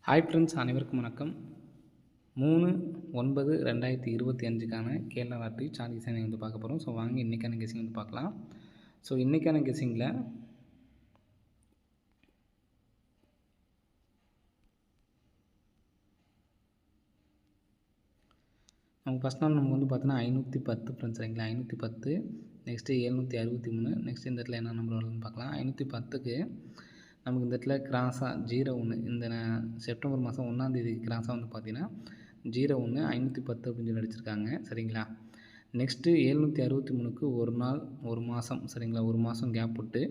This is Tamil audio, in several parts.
ஹாய் ஃப்ரெண்ட்ஸ், அனைவருக்கும் வணக்கம். 3/9/2025க்கான கேரளா லாட்டரி சார்ட் டிசைனை வந்து பார்க்க போகிறோம். ஸோ வாங்க இன்றைக்கான கெஸிங் வந்து பார்க்கலாம். ஸோ இன்றைக்கான கெஸிங்கில் நமக்கு ஃபஸ்ட் நாள் நமக்கு வந்து பார்த்தீங்கன்னா 510 ஃப்ரெண்ட்ஸ், சரிங்களா? 510, நெக்ஸ்ட்டு 763, நெக்ஸ்ட் இந்த இடத்துல என்ன நம்பர் வருதுன்னு பார்க்கலாம். 510க்கு நமக்கு இந்த இடத்துல கிராஸாக 01, இந்த செப்டம்பர் மாதம் 1ஆம் கிராஸாக வந்து பார்த்தீங்கன்னா 01 510 அப்படின்னு சொல்லி அடிச்சிருக்காங்க, சரிங்களா? நெக்ஸ்ட்டு 763க்கு ஒரு நாள் ஒரு மாதம், சரிங்களா? ஒரு மாதம் கேப் விட்டு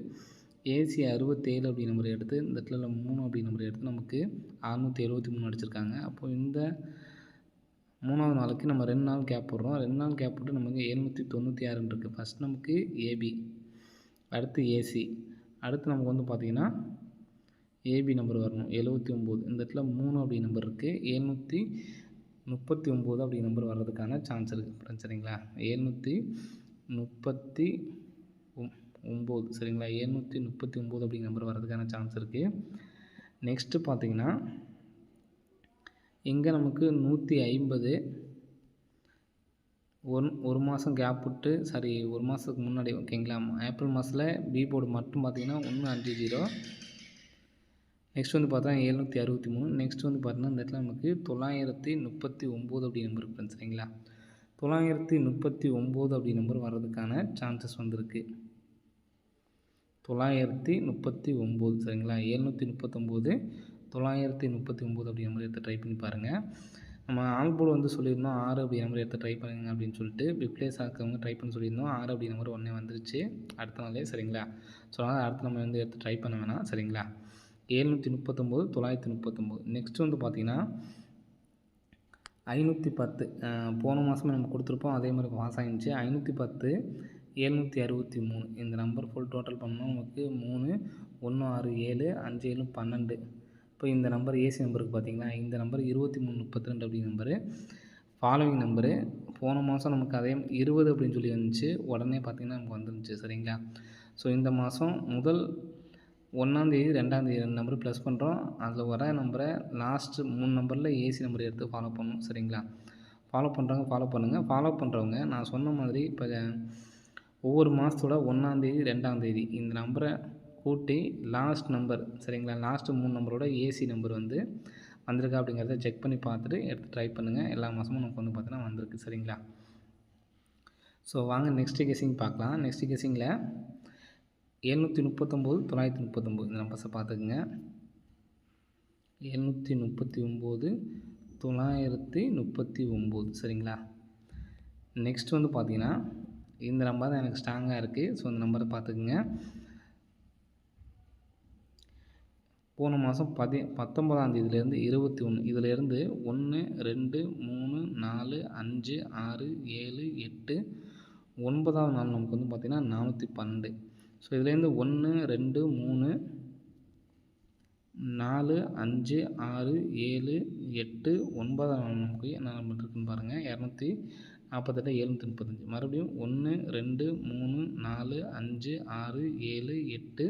ஏசி 67 அப்படி நம்பர் எடுத்து இந்த இடத்துல 3 அப்படி நம்பர் எடுத்து நமக்கு 673 அடிச்சிருக்காங்க. அப்போது இந்த 3ஆவது நாளுக்கு நம்ம 2 நாள் கேப் விட்றோம். 2 நாள் கேப் விட்டு நமக்கு 796 இருக்குது. ஃபஸ்ட் நமக்கு ஏபி, அடுத்து ஏசி, அடுத்து நமக்கு வந்து பார்த்திங்கன்னா ஏபி நம்பர் வரணும் 79. இந்த இடத்துல 3 அப்படி நம்பர் இருக்குது. 739 அப்படி நம்பர் வர்றதுக்கான சான்ஸ் இருக்குது, சரிங்களா? 739, சரிங்களா? 739 அப்படி நம்பர் வர்றதுக்கான சான்ஸ் இருக்குது. நெக்ஸ்ட்டு பார்த்திங்கன்னா இங்கே நமக்கு 150 ஒரு மாதம் கேப் விட்டு, சாரி, ஒரு மாதத்துக்கு முன்னாடி, ஓகேங்களா? ஏப்ரல் மாதத்தில் பி போர்டு மட்டும் பார்த்திங்கன்னா 150. நெக்ஸ்ட் வந்து பார்த்தா 763. நெக்ஸ்ட் வந்து பார்த்தீங்கன்னா இந்த இடத்துல நமக்கு 939 அப்படி நம்பர் இருக்குது, சரிங்களா? 939 அப்படி நம்பர் வர்றதுக்கான சான்சஸ் வந்துருக்கு. 939, சரிங்களா? 739, 939 அப்படி நம்பர் எடுத்து ட்ரை பண்ணி பாருங்கள். நம்ம ஆல்போர்டு வந்து சொல்லியிருந்தோம் 6 அப்படி நம்பர் எடுத்து ட்ரை பண்ணுங்க அப்படின்னு சொல்லிட்டு ரிப்ளேஸ் ஆக்கவங்க ட்ரை பண்ண சொல்லியிருந்தோம். 6 அப்படி நம்பர் உடனே வந்துருச்சு அடுத்த நாளே, சரிங்களா? ஸோ அதனால் அடுத்து நம்ம வந்து எடுத்து ட்ரை பண்ண வேணாம், சரிங்களா? 739, 939. நெக்ஸ்ட் வந்து பார்த்திங்கன்னா 510, போன மாதமே நம்ம கொடுத்துருப்போம், அதே மாதிரி பாஸ் ஆகிடுச்சு. 510, 763 இந்த நம்பர் ஃபுல் டோட்டல் பண்ணோம் நமக்கு 3, 1, 6, 7, 5, 7, 12. இப்போ இந்த நம்பர் ஏசி நம்பருக்கு பார்த்திங்களா, இந்த நம்பர் 2332 அப்படி நம்பரு. ஃபாலோவிங் நம்பரு போன மாதம் நமக்கு அதே 20 அப்படின்னு சொல்லி வந்துச்சு, உடனே பார்த்திங்கன்னா நமக்கு வந்துருந்துச்சு, சரிங்களா? ஸோ இந்த மாதம் முதல் 1ஆம் தேதி 2ஆம் தேதி 2 நம்பர் ப்ளஸ் பண்ணுறோம். அதில் வர நம்பரை லாஸ்ட்டு 3 நம்பரில் ஏசி நம்பர் எடுத்து ஃபாலோ பண்ணணும், சரிங்களா? ஃபாலோ பண்ணுறவங்க ஃபாலோ பண்ணுங்கள். ஃபாலோ பண்ணுறவங்க நான் சொன்ன மாதிரி இப்போ ஒவ்வொரு மாதத்தோட 1ஆம் தேதி 2ஆம் தேதி இந்த நம்பரை கூட்டி லாஸ்ட் நம்பர், சரிங்களா? லாஸ்ட்டு 3 நம்பரோட ஏசி நம்பர் வந்து வந்திருக்கா அப்படிங்கிறத செக் பண்ணி பார்த்துட்டு எடுத்து ட்ரை பண்ணுங்கள். எல்லா மாதமும் நமக்கு வந்து பார்த்தீங்கன்னா வந்திருக்கு, சரிங்களா? ஸோ வாங்க நெக்ஸ்ட்டு கெஸிங் பார்க்கலாம். நெக்ஸ்ட்டு கெஸிங்கில் 739, 939 இந்த நம்பர்ஸை பார்த்துக்குங்க. 739, 939, சரிங்களா? நெக்ஸ்ட் வந்து பார்த்தீங்கன்னா இந்த நம்பர் தான் எனக்கு ஸ்ட்ராங்காக இருக்குது. ஸோ இந்த நம்பரை பார்த்துக்குங்க. போன மாதம் 19ஆம் தேதியிலேருந்து 21, இதிலேருந்து 1, 2, 3, 4, 5, 6, 7, 8, 9ஆவது நாள் நமக்கு வந்து பார்த்திங்கன்னா 412. ஸோ இதுலேருந்து 1, 2, 3, 4, 5, 6, 7, 8, 9ஆவது நாள் நமக்கு என்ன நம்பர் இருக்குதுன்னு பாருங்கள். 248, 735. மறுபடியும் 1, 2, 3, 4, 5, 6, 7, 8,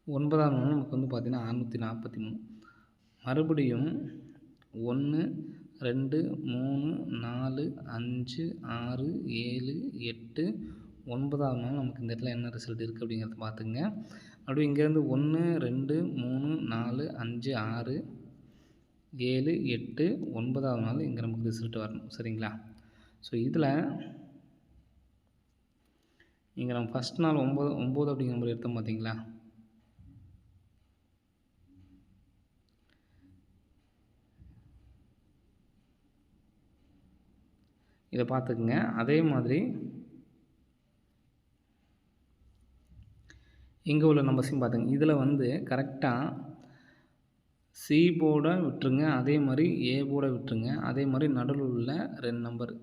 9ஆவது நாள் நமக்கு வந்து பார்த்திங்கன்னா 643. மறுபடியும் 1, 2, 3, 4, 5, 6, 7, 8, 9ஆவது நாள் நமக்கு இந்த இடத்துல என்ன ரிசல்ட் இருக்குது அப்படிங்கிறத பார்த்துங்க. அப்படியே இங்கேருந்து 1, 2, 3, 4, 5, 6, 7, 8, 9ஆவது நாள் இங்கே நமக்கு ரிசல்ட் வரணும், சரிங்களா? ஸோ இதில் இங்கே நம்ம ஃபஸ்ட் நாள் 9 அப்படிங்கிற நம்பர் எடுத்தோம் பார்த்தீங்களா? இதை பார்த்துக்குங்க. அதே மாதிரி இங்கே உள்ள நம்பர்ஸையும் பார்த்துங்க. இதில் வந்து கரெக்டாக சி போர்டை விட்டுருங்க, அதே மாதிரி ஏ போர்டை விட்டுருங்க, அதே மாதிரி நடுவில் உள்ள 2 நம்பர்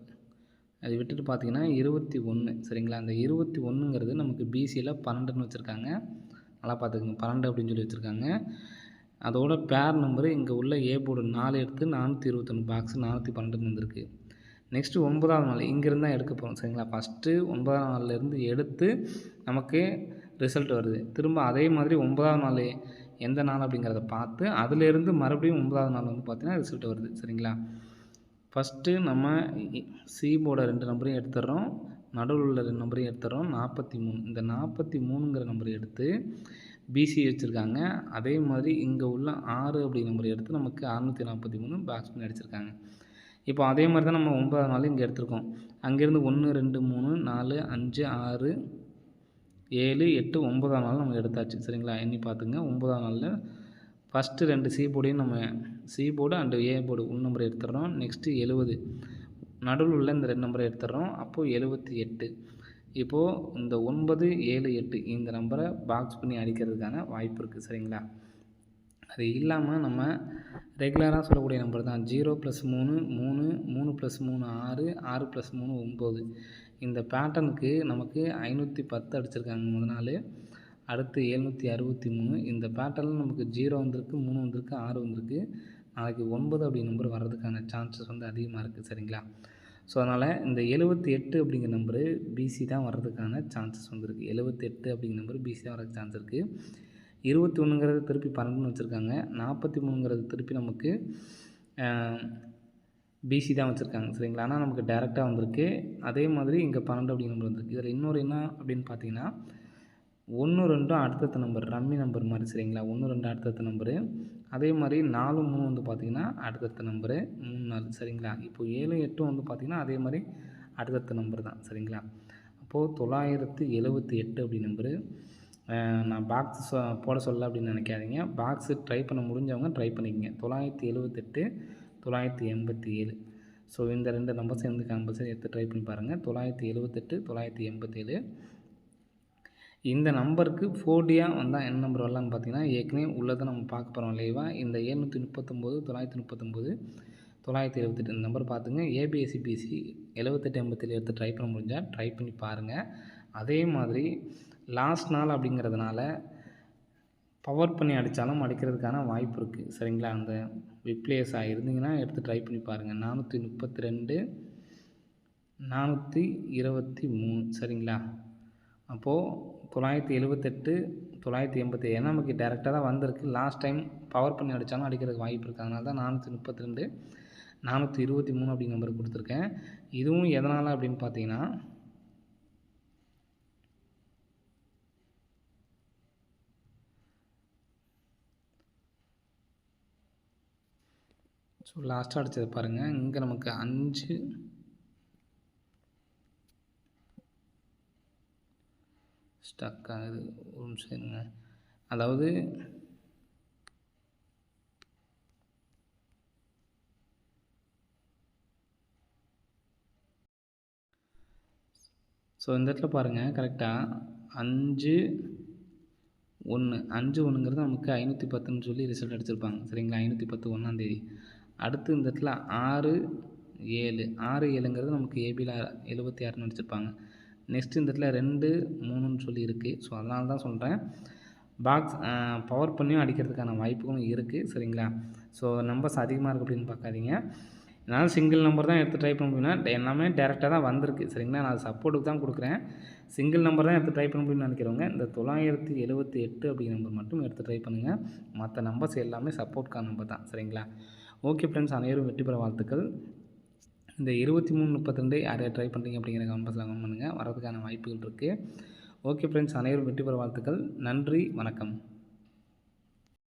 அதை விட்டுட்டு பார்த்தீங்கன்னா 21, சரிங்களா? அந்த 21ங்கிறது நமக்கு பிசியில் 12ன்னு வச்சுருக்காங்க. நல்லா பார்த்துக்குங்க, 12 அப்படின்னு சொல்லி வச்சுருக்காங்க. அதோட பேர் நம்பரு இங்கே உள்ள ஏ போர்டு 4 எடுத்து 421 பாக்ஸ் 412 வந்திருக்கு. நெக்ஸ்ட்டு 9ஆவது நாள் இங்கேருந்து தான் எடுக்க போகிறோம், சரிங்களா? ஃபஸ்ட்டு 9ஆவது நாள்லேருந்து எடுத்து நமக்கு ரிசல்ட் வருது. திரும்ப அதே மாதிரி 9ஆவது நாள் எந்த நாள் அப்படிங்கிறத பார்த்து அதிலேருந்து மறுபடியும் 9வது நாள் வந்து பார்த்திங்கன்னா ரிசல்ட் வருது. சரிங்களா? ஃபஸ்ட்டு நம்ம சி போர்டை 2 நம்பரையும் எடுத்துடுறோம். நடுவில் உள்ள 2 நம்பரையும் எடுத்துடுறோம். 43 இந்த 43ங்கிற நம்பரை எடுத்து பிசி வச்சுருக்காங்க. அதே மாதிரி இங்கே உள்ள 6 அப்படிங்கிற நம்பரை எடுத்து நமக்கு 643 பாக்ஸ் பண்ணி அடிச்சிருக்காங்க. இப்போ அதே மாதிரி தான் நம்ம 9வது நாள் இங்கே எடுத்திருக்கோம். அங்கேருந்து 1 2 3 4 5 6 7 8 9ஆம் நாள் நம்ம எடுத்தாச்சு. சரிங்களா? எண்ணி பார்த்துங்க. 9ஆம் நாளில் ஃபஸ்ட்டு 2 சி போர்டையும் நம்ம C board and A board உள் நம்பரை எடுத்துடுறோம். நெக்ஸ்ட்டு 70 நடுவில் உள்ள இந்த 2 நம்பரை எடுத்துடுறோம். அப்போது 78. இப்போது இந்த 9 7 8 இந்த நம்பரை பாக்ஸ் பண்ணி அடிக்கிறதுக்கான வாய்ப்பு இருக்குது. சரிங்களா? அது இல்லாமல் நம்ம ரெகுலராக சொல்லக்கூடிய நம்பர் தான் 0 + 3 3 3 + 3 6 6 + 3 9. இந்த பேட்டர்னுக்கு நமக்கு 510 அடிச்சிருக்காங்க முதல் நாள். அடுத்து 763. இந்த பேட்டர்னில் நமக்கு 0 வந்திருக்கு, 3 வந்திருக்கு, 6 வந்திருக்கு. நாளைக்கு 9 அப்படி நம்பர் வர்றதுக்கான சான்சஸ் வந்து அதிகமாக இருக்குது. சரிங்களா? ஸோ அதனால் இந்த 78 அப்படிங்கிற நம்பரு பிசி தான் வர்றதுக்கான சான்சஸ் வந்துருக்கு. 78 அப்படிங்கிற நம்பர் பிசி தான் வர்றதுக்கு சான்ஸ் இருக்குது. 21ங்கிறது திருப்பி 12ன்னு வச்சுருக்காங்க. 43ங்கிறது திருப்பி நமக்கு பிசி தான் வச்சுருக்காங்க. சரிங்களா? ஆனால் நமக்கு டேரெக்டாக வந்திருக்கு. அதே மாதிரி இங்கே 12 அப்படிங்கிற நம்பர் வந்திருக்கு. இதில் இன்னொரு என்ன அப்படின்னு பார்த்தீங்கன்னா 1 2 அடுத்தடுத்த நம்பர் ரம்மி நம்பர் மாதிரி. சரிங்களா? 1 2 அடுத்தடுத்த நம்பரு. அதே மாதிரி 4 3 வந்து பார்த்திங்கன்னா அடுத்தடுத்த நம்பரு 3 4. சரிங்களா? இப்போது 7 8 வந்து பார்த்திங்கன்னா அதே மாதிரி அடுத்தடுத்த நம்பர் தான். சரிங்களா? அப்போது 978 அப்படி நம்பரு. நான் பாக்ஸ் போட சொல்லலை அப்படின்னு நினைக்காதீங்க. பாக்ஸு ட்ரை பண்ண முடிஞ்சவங்க ட்ரை பண்ணிக்கங்க. 978 987. ஸோ இந்த 2 நம்பர்ஸ் வந்து கம்பல்சரி எடுத்து ட்ரை பண்ணி பாருங்கள். 978 987. இந்த நம்பருக்கு 4டியாக வந்தால் என்ன நம்பர் வரலான்னு பார்த்தீங்கன்னா ஏற்கனவே உள்ளதை நம்ம பார்க்க போகிறோம் லைவாக. இந்த 739 939 978 இந்த நம்பர் பார்த்துங்க. ஏபிஎஸ்சிபிசி 78 87 எடுத்து ட்ரை பண்ண முடிஞ்சால் ட்ரை பண்ணி பாருங்கள். அதே மாதிரி லாஸ்ட் நாள் அப்படிங்கிறதுனால பவர் பண்ணி அடித்தாலும் அடிக்கிறதுக்கான வாய்ப்பு இருக்குது. சரிங்களா? அந்த விப்ளேஸாக இருந்தீங்கன்னா எடுத்து ட்ரை பண்ணி பாருங்கள். 432 423. சரிங்களா? அப்போது 978 987 ஏன்னா நமக்கு டேரெக்டாக தான் வந்திருக்கு. லாஸ்ட் டைம் பவர் பண்ணி அடித்தாலும் அடிக்கிறதுக்கு வாய்ப்பு இருக்குது. அதனால தான் 432 423 அப்படிங்கிற நம்பர் கொடுத்துருக்கேன். இதுவும் எதனால் அப்படின்னு பார்த்தீங்கன்னா ஸோ லாஸ்ட்டாக அடித்தது பாருங்கள். இங்கே நமக்கு 5 ஸ்டக் ஆகுது. ஒரு நிமிஷம் இருங்க. அதாவது ஸோ இந்த இடத்துல பாருங்கள் கரெக்டாக 5 1 5 1ங்கிறது நமக்கு 510ன்னு சொல்லி ரிசல்ட் அடிச்சிருப்பாங்க. சரிங்களா? 510 1ஆந்தேதி. அடுத்து இந்த இடத்துல 6 7 6 7ங்கிறது நமக்கு ஏபியில் 76ன்னு அடிச்சிருப்பாங்க. நெக்ஸ்ட்டு இந்த இடத்துல 2 3ன்னு சொல்லி இருக்குது. ஸோ அதனால தான் சொல்கிறேன் பாக்ஸ் பவர் பண்ணியும் அடிக்கிறதுக்கான வாய்ப்புகளும் இருக்குது. சரிங்களா? ஸோ நம்பர்ஸ் அதிகமாக இருக்குது அப்படின்னு பார்க்காதீங்க. என்னால் சிங்கிள் நம்பர் தான் எடுத்து ட்ரை பண்ண முடியும்னா எல்லாமே டேரெக்டாக தான் வந்திருக்கு. சரிங்களா? நான் சப்போர்ட்டுக்கு தான் கொடுக்குறேன். சிங்கிள் நம்பர் தான் எடுத்து ட்ரை பண்ண முடியும்னு நினைக்கிறவங்க இந்த 978 அப்படிங்கிற நம்பர் மட்டும் எடுத்து ட்ரை பண்ணுங்கள். மற்ற நம்பர்ஸ் எல்லாமே சப்போர்ட்கான நம்பர் தான். சரிங்களா? ஓகே ஃப்ரெண்ட்ஸ், அனைவரும் வெற்றி பெற வாழ்த்துக்கள். இந்த 23 32 யார் யார் ட்ரை பண்ணுறீங்க அப்படிங்கிற கமெண்ட்ஸில் கமெண்ட் பண்ணுங்கள். வரதுக்கான வாய்ப்புகள் இருக்குது. ஓகே ஃப்ரெண்ட்ஸ், அனைவரும் வெற்றி பெற வாழ்த்துக்கள். நன்றி, வணக்கம்.